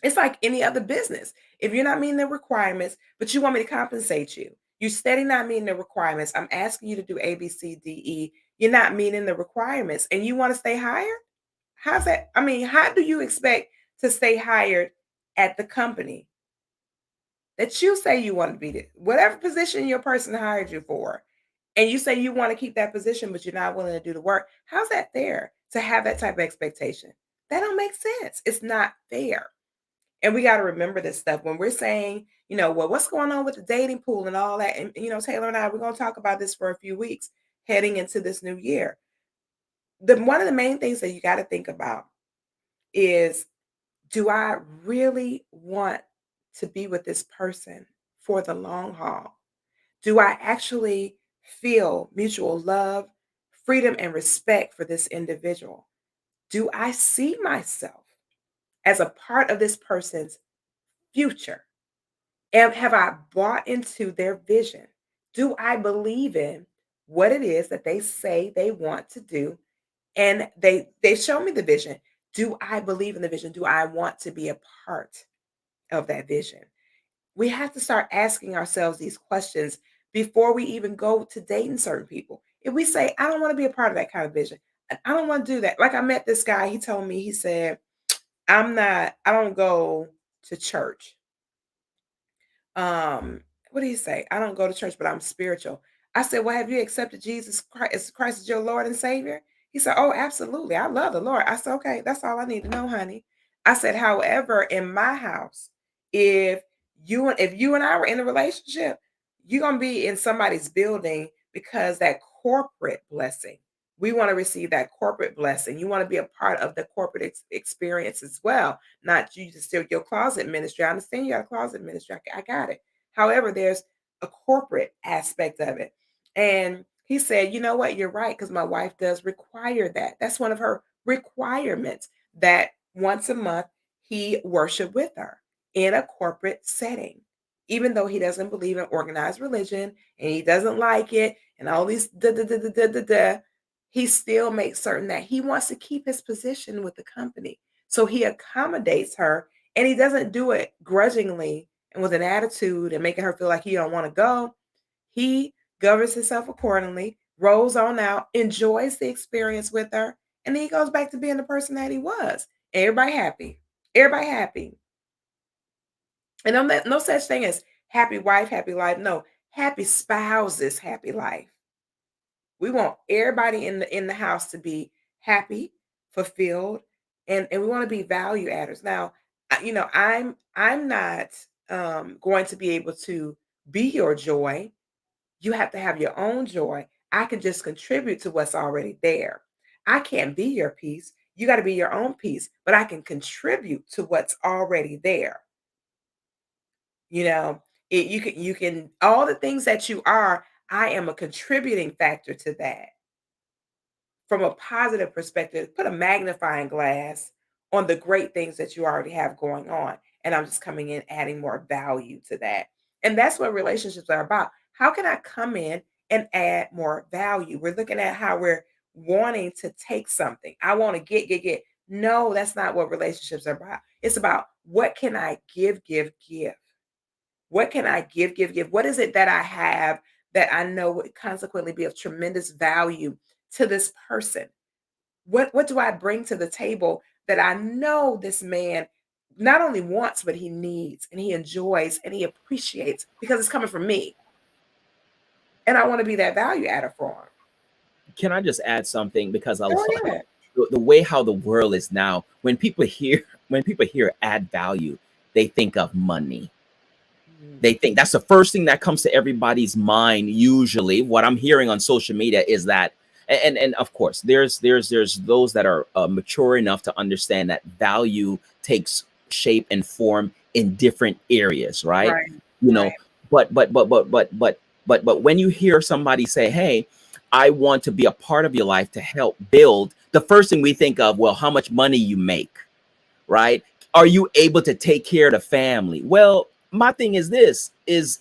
It's like any other business. If you're not meeting the requirements, but you want me to compensate you, you're steady not meeting the requirements. I'm asking you to do A, B, C, D, E. You're not meeting the requirements and you want to stay hired? How's that? I mean, how do you expect to stay hired at the company that you say you want to be whatever position your person hired you for, and you say you want to keep that position, but you're not willing to do the work? How's that fair to have that type of expectation? That don't make sense. It's not fair. And we got to remember this stuff when we're saying, well, what's going on with the dating pool and all that? And, Taylor and I, we're going to talk about this for a few weeks heading into this new year. One of the main things that you got to think about is, do I really want to be with this person for the long haul? Do I actually feel mutual love, freedom, and respect for this individual? Do I see myself as a part of this person's future? And have I bought into their vision? Do I believe in what it is that they say they want to do? And they show me the vision. Do I believe in the vision? Do I want to be a part of that vision? We have to start asking ourselves these questions before we even go to dating certain people. If we say, I don't want to be a part of that kind of vision, I don't want to do that. Like I met this guy, he told me, he said, I don't go to church. What do you say? I don't go to church, but I'm spiritual. I said, well, have you accepted Jesus Christ as your Lord and Savior? He said, oh, absolutely. I love the Lord. I said, okay, that's all I need to know, honey. I said, however, in my house, if if you and I were in a relationship, you're gonna be in somebody's building because that corporate blessing. We want to receive that corporate blessing. You want to be a part of the corporate experience as well, not you just still your closet ministry. I understand you got a closet ministry. I got it. However, there's a corporate aspect of it. And he said, you know what, you're right, because my wife does require that. That's one of her requirements, that once a month he worship with her in a corporate setting. Even though he doesn't believe in organized religion and he doesn't like it and all these da da da da da da da, he still makes certain that he wants to keep his position with the company. So he accommodates her and he doesn't do it grudgingly and with an attitude and making her feel like he don't want to go. He governs himself accordingly, rolls on out, enjoys the experience with her, and then he goes back to being the person that he was. Everybody happy. Everybody happy. And no such thing as happy wife, happy life. No, happy spouses, happy life. We want everybody in the house to be happy, fulfilled, and we want to be value adders. Now, I'm not going to be able to be your joy. You have to have your own joy. I can just contribute to what's already there. I can't be your peace. You got to be your own peace, but I can contribute to what's already there. You know, you can all the things that you are, I am a contributing factor to that from a positive perspective. Put a magnifying glass on the great things that you already have going on. And I'm just coming in adding more value to that. And that's what relationships are about. How can I come in and add more value? We're looking at how we're wanting to take something. I want to get. No, that's not what relationships are about. It's about what can I give. What can I give? What is it that I have that I know would consequently be of tremendous value to this person? What do I bring to the table that I know this man not only wants, but he needs and he enjoys and he appreciates because it's coming from me. And I want to be that value adder for him.
Can I just add something? Because a
Oh
lot,
yeah.
the way how the world is now, when people hear add value, they think of money.
Mm,
They think that's the first thing that comes to everybody's mind. Usually, what I'm hearing on social media is that, and of course, there's those that are mature enough to understand that value takes shape and form in different areas, right?
right.
You
Right.
know, but when you hear somebody say, "Hey, I want to be a part of your life to help build," the first thing we think of, well, how much money you make, right? Are you able to take care of the family? Well, my thing is this: is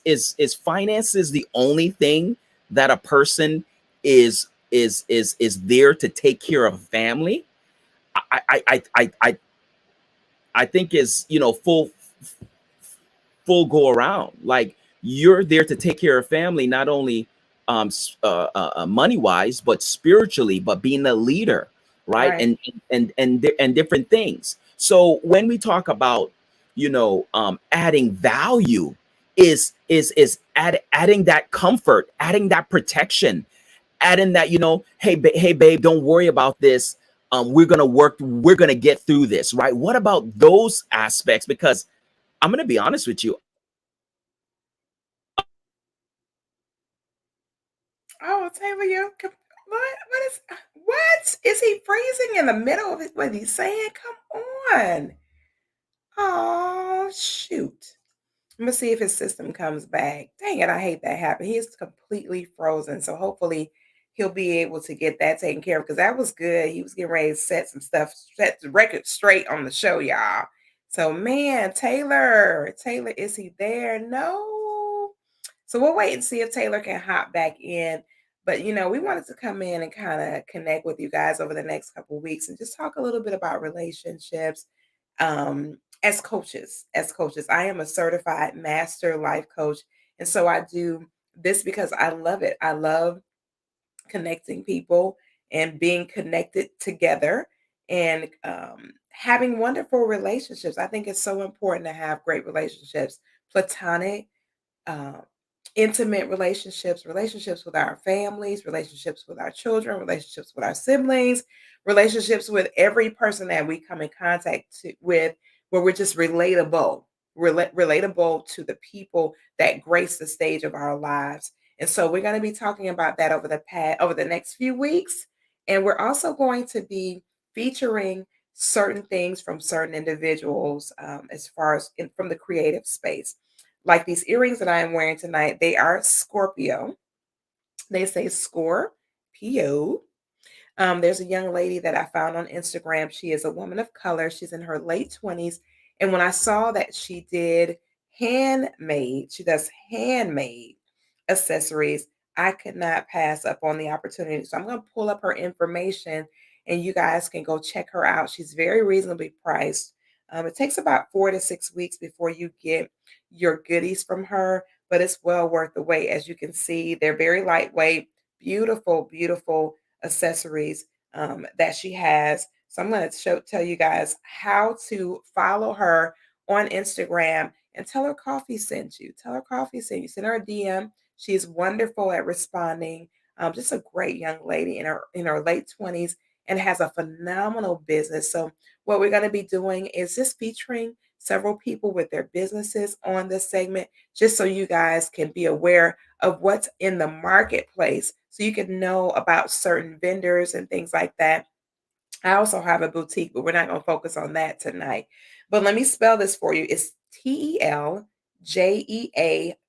finances the only thing that a person is there to take care of a family? I think is, full go around. Like, you're there to take care of family, not only money wise, but spiritually, but being a leader, right?
Right.
And different things. So when we talk about, adding value, adding that comfort, adding that protection, adding that, hey, hey, babe, don't worry about this. We're gonna get through this, right? What about those aspects? Because I'm gonna be honest with you.
Oh, Taylor, what is he freezing in the middle of it? What he's saying? Come on. Oh, shoot. I'm gonna see if his system comes back. Dang it, I hate that happen. He is completely frozen. So hopefully he'll be able to get that taken care of because that was good. He was getting ready to set the record straight on the show, y'all. So man, Taylor, is he there? No. So we'll wait and see if Taylor can hop back in. But we wanted to come in and kind of connect with you guys over the next couple of weeks and just talk a little bit about relationships. As coaches, I am a certified master life coach. And so I do this because I love it. I love connecting people and being connected together and having wonderful relationships. I think it's so important to have great relationships, platonic, uh, intimate relationships with our families, relationships with our children, relationships with our siblings, relationships with every person that we come in contact with, where we're just relatable to the people that grace the stage of our lives. And so we're going to be talking about that over the next few weeks, and we're also going to be featuring certain things from certain individuals as far as from the creative space. Like these earrings that I am wearing tonight, they are Scorpio. They say Scorpio. There's a young lady that I found on Instagram. She is a woman of color. She's in her late 20s. And when I saw that she does handmade accessories, I could not pass up on the opportunity. So I'm going to pull up her information and you guys can go check her out. She's very reasonably priced. It takes about 4 to 6 weeks before you get your goodies from her, but it's well worth the wait. As you can see, they're very lightweight, beautiful accessories that she has. So I'm going to tell you guys how to follow her on Instagram and tell her Koffe sent you. Tell her Koffe sent you. Send her a DM. She's wonderful at responding. Just a great young lady in her late 20s and has a phenomenal business. So what we're going to be doing is just featuring several people with their businesses on this segment, just so you guys can be aware of what's in the marketplace so you can know about certain vendors and things like that. I also have a boutique, but we're not going to focus on that tonight. But let me spell this for you. It's TELJEA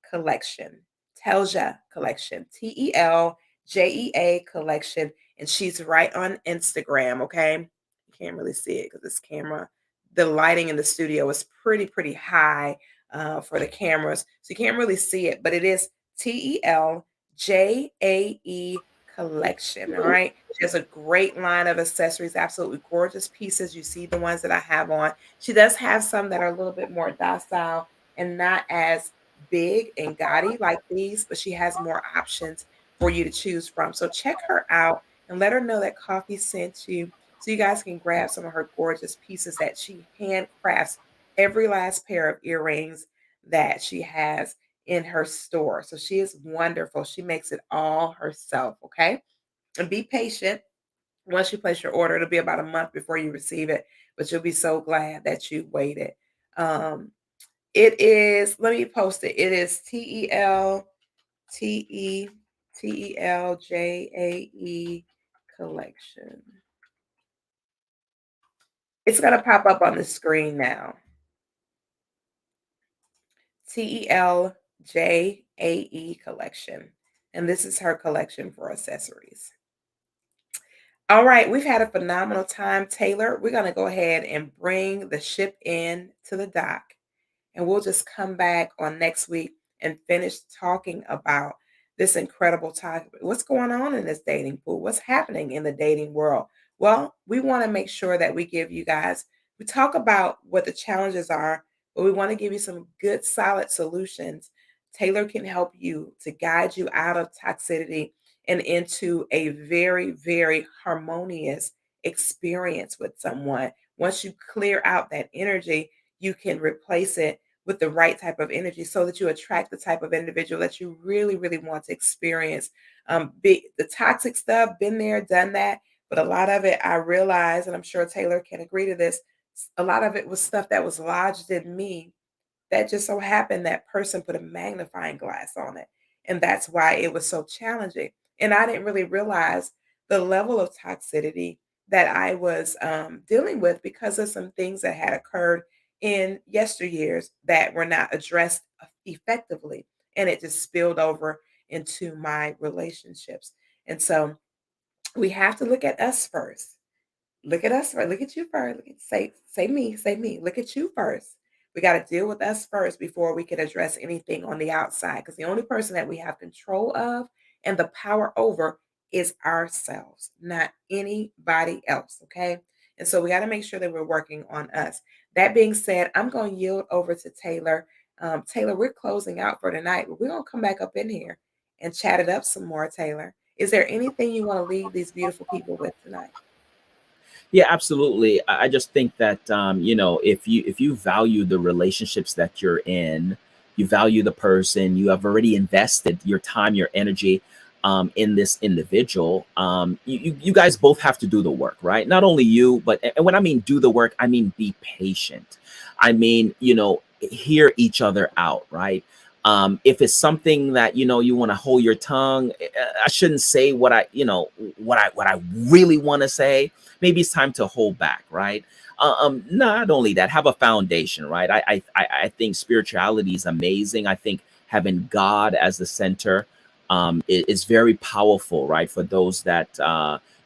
collection. Telja collection. TELJEA collection. And she's right on Instagram. Okay. can't really see it because this camera, the lighting in the studio is pretty high for the cameras, so you can't really see it. But it is TELJAE collection. All right, she has a great line of accessories, absolutely gorgeous pieces. You see the ones that I have on. She does have some that are a little bit more docile and not as big and gaudy like these, but she has more options for you to choose from. So check her out and let her know that Koffe sent you so you guys can grab some of her gorgeous pieces that she handcrafts every last pair of earrings that she has in her store. So she is wonderful. She makes it all herself, okay? And be patient. Once you place your order, it'll be about a month before you receive it, but you'll be so glad that you waited. Um, it is, let me post it. It is TELJAE collection. It's going to pop up on the screen now. TELJAE collection. And this is her collection for accessories. All right, we've had a phenomenal time, Taylor. We're going to go ahead and bring the ship in to the dock, and we'll just come back on next week and finish talking about this incredible topic. What's going on in this dating pool? What's happening in the dating world? Well, we want to make sure that we give you guys, we talk about what the challenges are, but we want to give you some good, solid solutions. Taylor can help you to guide you out of toxicity and into a very harmonious experience with someone. Once you clear out that energy, you can replace it with the right type of energy so that you attract the type of individual that you really want to experience. The toxic stuff, been there, done that, but a lot of it I realized, and I'm sure Taylor can agree to this, a lot of it was stuff that was lodged in me that just so happened that person put a magnifying glass on it. And that's why it was so challenging. And I didn't really realize the level of toxicity that I was dealing with because of some things that had occurred in yesteryears that were not addressed effectively. And it just spilled over into my relationships. And so we have to look at us first. Look at us first. Look at you first. Say me. Say me. Look at you first. We got to deal with us first before we can address anything on the outside. Because the only person that we have control of and the power over is ourselves, not anybody else. Okay. And so we got to make sure that we're working on us. That being said, I'm going to yield over to Taylor. Taylor, we're closing out for tonight, but we're going to come back up in here and chat it up some more, Taylor. Is there anything you want to leave these beautiful people with tonight?
Yeah, absolutely. I just think that if you value the relationships that you're in, you value the person, you have already invested your time, your energy in this individual. You guys both have to do the work, right? Not only you, but and when I mean do the work, I mean be patient. I mean, hear each other out, right? If it's something that you want to hold your tongue, I shouldn't say what I really want to say. Maybe it's time to hold back, right? Not only that, have a foundation, right? I think spirituality is amazing. I think having God as the center is very powerful, right? For those that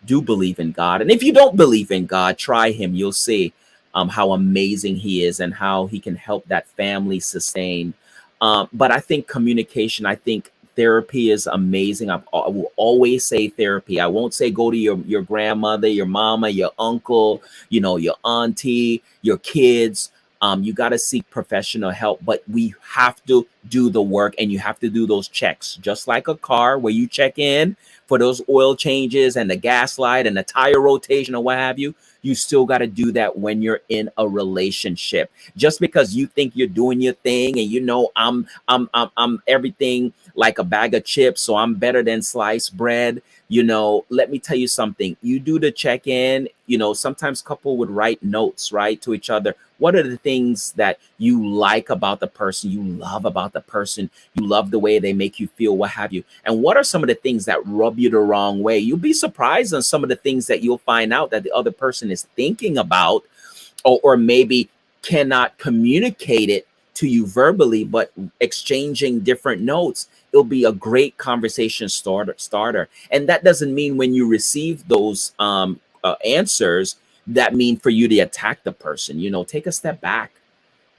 do believe in God. And if you don't believe in God, try him. You'll see how amazing he is and how he can help that family sustain. But I think communication, I think therapy is amazing. I will always say therapy. I won't say go to your grandmother, your mama, your uncle, your auntie, your kids. You got to seek professional help, but we have to do the work, and you have to do those checks, just like a car where you check in for those oil changes and the gas light and the tire rotation or what have you. You still got to do that when you're in a relationship. Just because you think you're doing your thing and I'm everything like a bag of chips, so I'm better than sliced bread. Let me tell you something. You do the check-in. Sometimes couple would write notes, right, to each other. What are the things that you like about the person, you love about the person, you love the way they make you feel, what have you? And what are some of the things that rub you the wrong way? You'll be surprised on some of the things that you'll find out that the other person is thinking about, or maybe cannot communicate it to you verbally, but exchanging different notes, it'll be a great conversation starter. And that doesn't mean when you receive those answers, that mean for you to attack the person? Take a step back,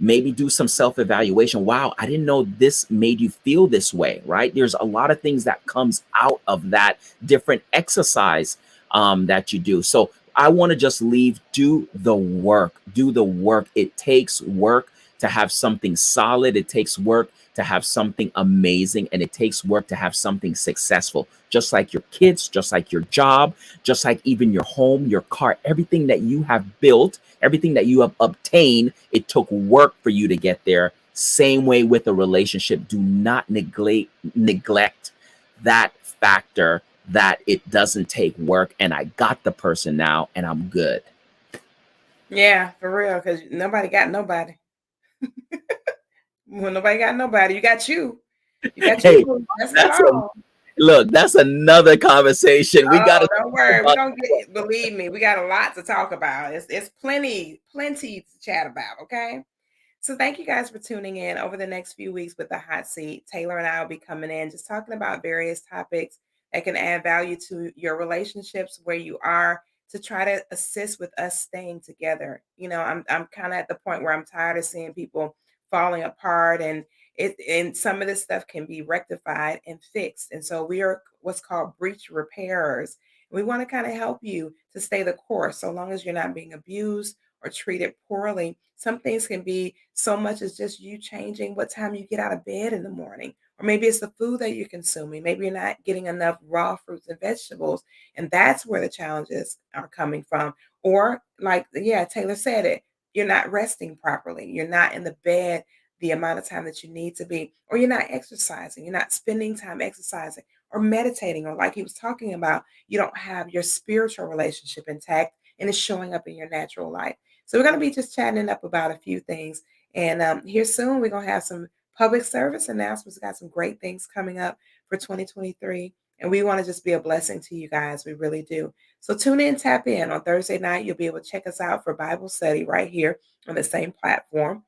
maybe do some self evaluation. Wow, I didn't know this made you feel this way, right? There's a lot of things that comes out of that different exercise that you do. So I want to just leave, do the work, do the work. It takes work to have something solid. It takes work to have something amazing, and it takes work to have something successful, just like your kids, just like your job, just like even your home, your car, everything that you have built, everything that you have obtained. It took work for you to get there. Same way with a relationship. Do not neglect that factor, that it doesn't take work, and I got the person now and I'm good.
Yeah, for real, because nobody got nobody. Well, nobody got nobody. You got you. You got you,
Hey,
boo. That's about
that's a
all.
look, that's another conversation. We got
Oh,
to
don't
talk
worry. We're
about.
gonna get, believe me, we got a lot to talk about. It's plenty to chat about, okay? So thank you guys for tuning in over the next few weeks with the hot seat. Taylor and I will be coming in just talking about various topics that can add value to your relationships where you are, to try to assist with us staying together. I'm kind of at the point where I'm tired of seeing people falling apart, and some of this stuff can be rectified and fixed. And so we are what's called breach repairers. We want to kind of help you to stay the course so long as you're not being abused or treated poorly. Some things can be so much as just you changing what time you get out of bed in the morning. Or maybe it's the food that you're consuming. Maybe you're not getting enough raw fruits and vegetables. And that's where the challenges are coming from. Or, like, yeah, Taylor said it, you're not resting properly. You're not in the bed the amount of time that you need to be. Or you're not exercising. You're not spending time exercising or meditating. Or, like he was talking about, you don't have your spiritual relationship intact and it's showing up in your natural life. So we're going to be just chatting up about a few things. And here soon, we're going to have some public service announcements. We've got some great things coming up for 2023. And we want to just be a blessing to you guys. We really do. So tune in, tap in on Thursday night. You'll be able to check us out for Bible study right here on the same platform.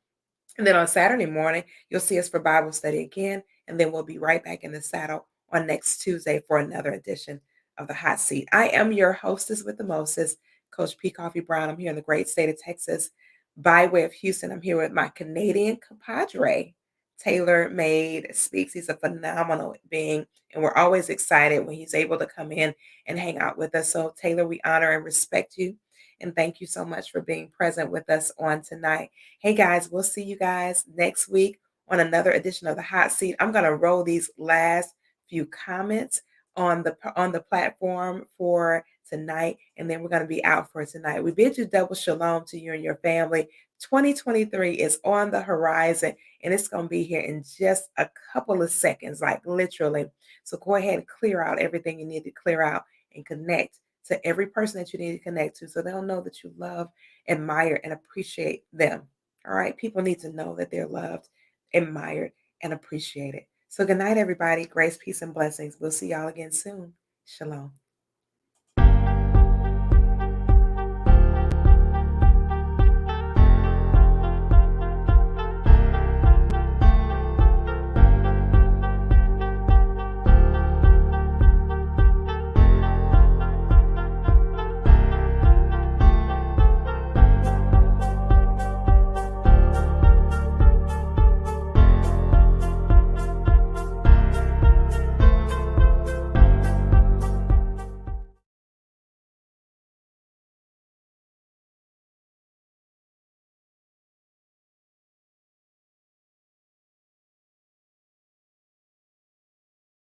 And then on Saturday morning, you'll see us for Bible study again. And then we'll be right back in the saddle on next Tuesday for another edition of the Hot Seat. I am your hostess with the Moses, Coach P. Coffee Brown. I'm here in the great state of Texas by way of Houston. I'm here with my Canadian compadre, Taylor Made Speaks. He's a phenomenal being. And we're always excited when he's able to come in and hang out with us. So, Taylor, we honor and respect you. And thank you so much for being present with us on tonight. Hey guys, we'll see you guys next week on another edition of the Hot Seat. I'm going to roll these last few comments on the platform for tonight, and then we're going to be out for tonight. We bid you double shalom to you and your family. 2023 is on the horizon, and it's going to be here in just a couple of seconds, like literally. So go ahead and clear out everything you need to clear out and connect to every person that you need to connect to so they'll know that you love, admire, and appreciate them. All right. People need to know that they're loved, admired, and appreciated. So good night, everybody. Grace, peace, and blessings. We'll see y'all again soon. Shalom.